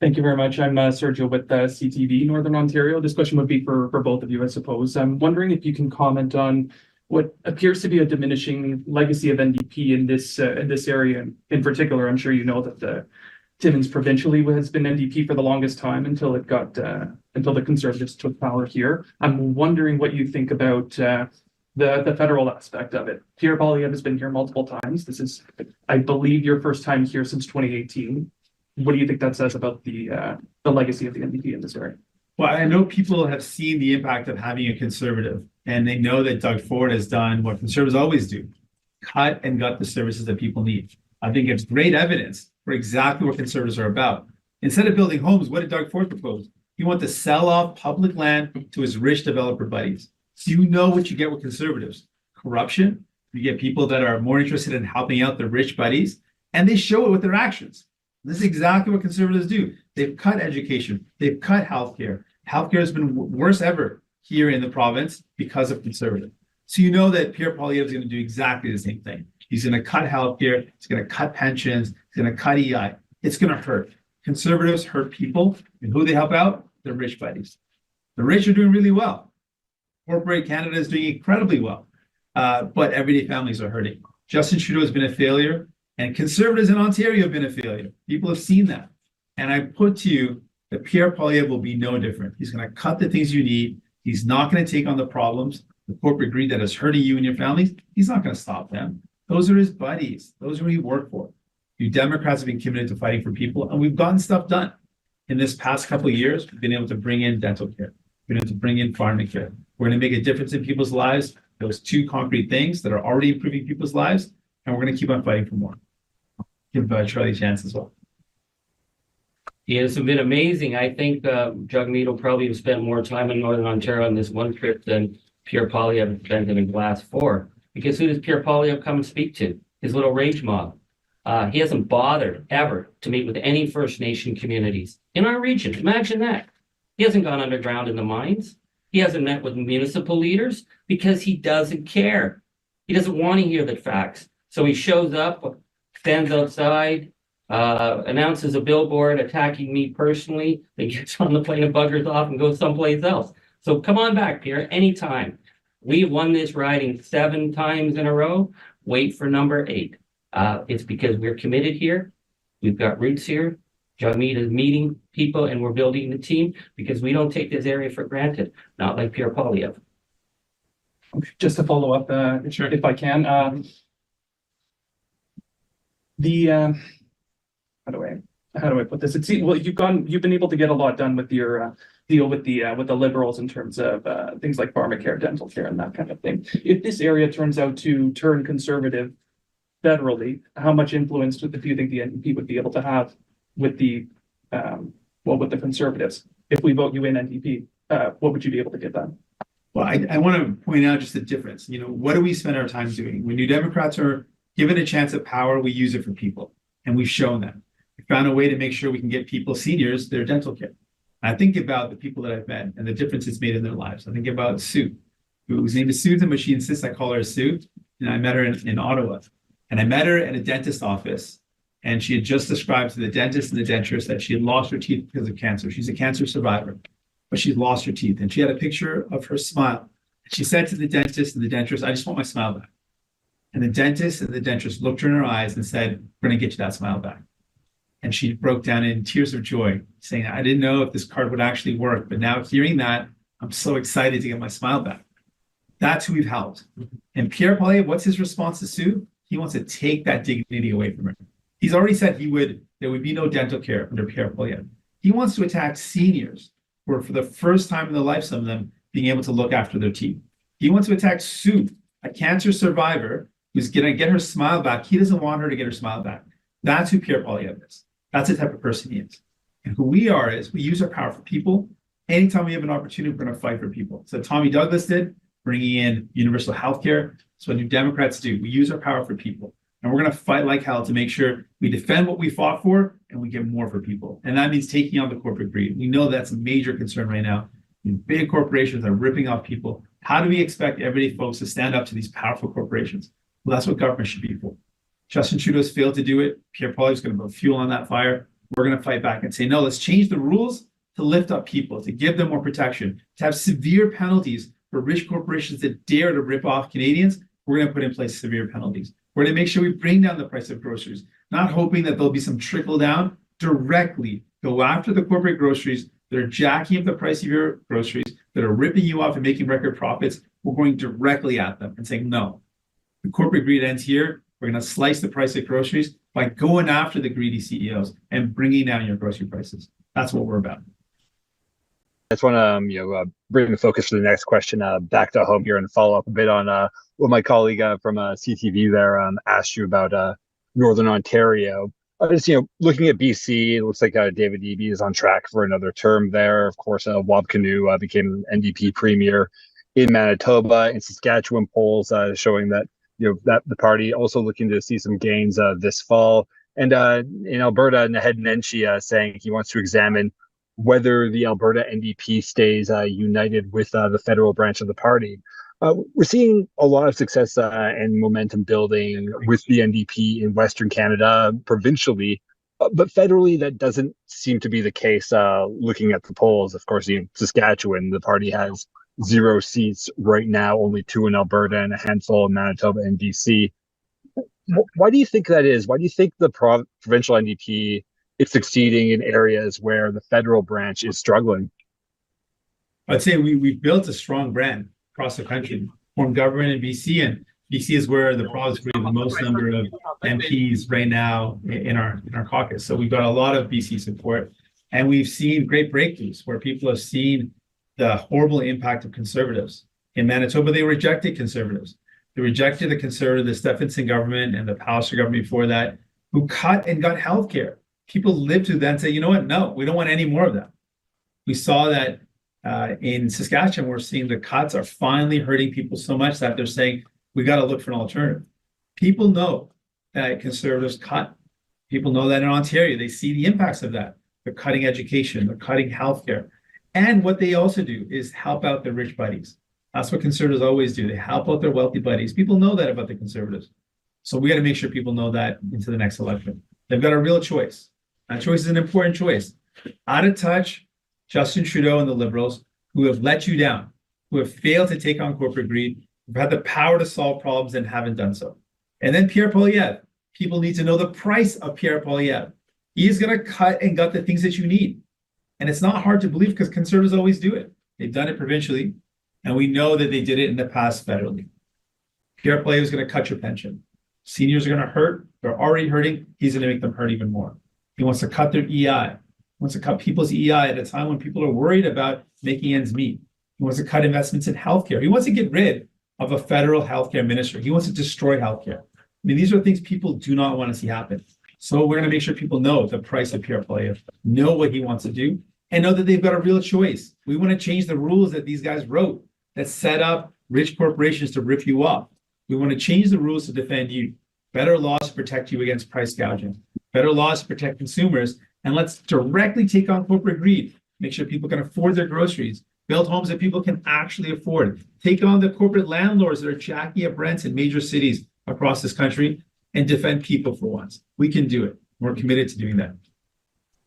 Thank you very much. I'm Sergio with CTV Northern Ontario. This question would be for both of you, I suppose. I'm wondering if you can comment on what appears to be a diminishing legacy of NDP in this area. In particular, I'm sure you know that the Timmins provincially has been NDP for the longest time until until the Conservatives took power here. I'm wondering what you think about the federal aspect of it. Pierre Poilievre has been here multiple times. This is, I believe, your first time here since 2018. What do you think that says about the legacy of the NDP in this area? Well, I know people have seen the impact of having a conservative, and they know that Doug Ford has done what conservatives always do: cut and gut the services that people need. I think it's great evidence for exactly what conservatives are about. Instead of building homes, what did Doug Ford propose? He wanted to sell off public land to his rich developer buddies. So you know what you get with conservatives: corruption. You get people that are more interested in helping out their rich buddies, and they show it with their actions. This is exactly what conservatives do. They've cut education. They've cut healthcare. Healthcare has been worse ever here in the province because of conservative. So you know that Pierre Poilievre is going to do exactly the same thing. He's going to cut healthcare. He's going to cut pensions. He's going to cut EI. It's going to hurt. Conservatives hurt people, and who they help out? Their rich buddies. The rich are doing really well. Corporate Canada is doing incredibly well, but everyday families are hurting. Justin Trudeau has been a failure. And conservatives in Ontario have been a failure. People have seen that. And I put to you that Pierre Poilievre will be no different. He's going to cut the things you need. He's not going to take on the problems, the corporate greed that is hurting you and your families. He's not going to stop them. Those are his buddies. Those are who he worked for. You Democrats have been committed to fighting for people, and we've gotten stuff done. In this past couple of years, we've been able to bring in dental care. We've been able to bring in farming care. We're going to make a difference in people's lives. Those two concrete things that are already improving people's lives, and we're going to keep on fighting for more. Give Charlie a chance as well. Yeah, it's been amazing. I think Jagmeet will probably have spent more time in Northern Ontario on this one trip than Pierre Poilievre spent in Glass 4. Because who does Pierre Poilievre come and speak to? His little rage mob. He hasn't bothered ever to meet with any First Nation communities in our region. Imagine that. He hasn't gone underground in the mines. He hasn't met with municipal leaders because he doesn't care. He doesn't want to hear the facts. So he shows up, stands outside, announces a billboard attacking me personally, then gets on the plane and buggers off and goes someplace else. So come on back, Pierre, anytime. We've won this riding 7 times in a row. Wait for number 8. It's because we're committed here. We've got roots here. Jagmeet is meeting people, and we're building the team because we don't take this area for granted, not like Pierre Poilievre. Just to follow up, Sure. if I can, how do I put this? Well, you've been able to get a lot done with your deal with the Liberals in terms of things like pharmacare, dental care, and that kind of thing. If this area turns out to turn conservative federally, how much influence do you think the NDP would be able to have with the Conservatives? If we vote you in NDP, what would you be able to get done? Well, I want to point out just the difference. You know, what do we spend our time doing? When New Democrats are given a chance at power, we use it for people, and we've shown that. We found a way to make sure we can get people, seniors, their dental care. I think about the people that I've met and the difference it's made in their lives. I think about Sue, whose name is Susan, but she insists I call her Sue. And I met her in Ottawa. And I met her at a dentist office, and she had just described to the dentist and the denturist that she had lost her teeth because of cancer. She's a cancer survivor, but she'd lost her teeth. And she had a picture of her smile. She said to the dentist and the denturist, "I just want my smile back." And the dentist and the denturist looked her in her eyes and said, "We're going to get you that smile back." And she broke down in tears of joy, saying, "I didn't know if this card would actually work, but now hearing that, I'm so excited to get my smile back." That's who we've helped. And Pierre Poilievre, what's his response to Sue? He wants to take that dignity away from her. He's already said there would be no dental care under Pierre Poilievre. He wants to attack seniors who are, for the first time in their life, some of them being able to look after their teeth. He wants to attack Sue, a cancer survivor who's going to get her smile back. He doesn't want her to get her smile back. That's who Pierre Poilievre is. That's the type of person he is. And who we are is we use our power for people. Anytime we have an opportunity, we're going to fight for people. So Tommy Douglas did, bringing in universal health care. That's what New Democrats do. We use our power for people. And we're going to fight like hell to make sure we defend what we fought for and we get more for people. And that means taking on the corporate greed. We know that's a major concern right now. Big corporations are ripping off people. How do we expect everyday folks to stand up to these powerful corporations? Well, that's what government should be for. Justin Trudeau's failed to do it. Pierre Poilievre is going to put fuel on that fire. we're going to fight back and say, no, let's change the rules to lift up people, to give them more protection, to have severe penalties for rich corporations that dare to rip off Canadians. We're going to put in place severe penalties. We're going to make sure we bring down the price of groceries, not hoping that there'll be some trickle down. Directly go after the corporate groceries that are jacking up the price of your groceries, that are ripping you off and making record profits. We're going directly at them and saying, no, the corporate greed ends here. We're going to slice the price of groceries by going after the greedy CEOs and bringing down your grocery prices. That's what we're about. I just want to bring the focus for the next question back to home here and follow up a bit on what my colleague from CTV there asked you about Northern Ontario. Just looking at BC, it looks like David Eby is on track for another term there. Of course, Wab Kinew became NDP premier in Manitoba. In Saskatchewan, polls showing that that the party also looking to see some gains this fall. And in Alberta, Naheed Nenshi saying he wants to examine whether the Alberta NDP stays united with the federal branch of the party. We're seeing a lot of success and momentum building with the NDP in Western Canada provincially, but federally that doesn't seem to be the case. Looking at the polls, of course, in Saskatchewan, the party has 0 seats right now, only 2 in Alberta and a handful in Manitoba and BC. Why do you think that is? Why do you think the provincial NDP is succeeding in areas where the federal branch is struggling? I'd say we built a strong brand across the country, formed government in BC, and BC is where the province brings the most number of MPs right now in our caucus. So we've got a lot of BC support, and we've seen great breakthroughs where people have seen the horrible impact of conservatives. In Manitoba, they rejected conservatives. They rejected the Stephenson government and the Palliser government before that, who cut and got healthcare. People lived to then say, you know what? No, we don't want any more of that. We saw that in Saskatchewan, we're seeing the cuts are finally hurting people so much that they're saying, we got to look for an alternative. People know that conservatives cut. People know that in Ontario, they see the impacts of that. They're cutting education, they're cutting healthcare. And what they also do is help out their rich buddies. That's what conservatives always do. They help out their wealthy buddies. People know that about the conservatives. So we got to make sure people know that into the next election. They've got a real choice. That choice is an important choice. Out of touch, Justin Trudeau and the Liberals, who have let you down, who have failed to take on corporate greed, who've had the power to solve problems and haven't done so. And then Pierre Poilievre. People need to know the price of Pierre Poilievre. He is going to cut and gut the things that you need. And it's not hard to believe because conservatives always do it. They've done it provincially, and we know that they did it in the past federally. Pierre Poilievre is going to cut your pension. Seniors are going to hurt. They're already hurting. He's going to make them hurt even more. He wants to cut their EI. He wants to cut people's EI at a time when people are worried about making ends meet. He wants to cut investments in healthcare. He wants to get rid of a federal healthcare minister. He wants to destroy healthcare. I mean, these are things people do not want to see happen. So we're going to make sure people know the price of Pierre Poilievre, know what he wants to do, and know that they've got a real choice. We want to change the rules that these guys wrote that set up rich corporations to rip you off. We want to change the rules to defend you. Better laws to protect you against price gouging. Better laws to protect consumers. And let's directly take on corporate greed. Make sure people can afford their groceries. Build homes that people can actually afford. Take on the corporate landlords that are jacking up rents in major cities across this country and defend people for once. We can do it. We're committed to doing that.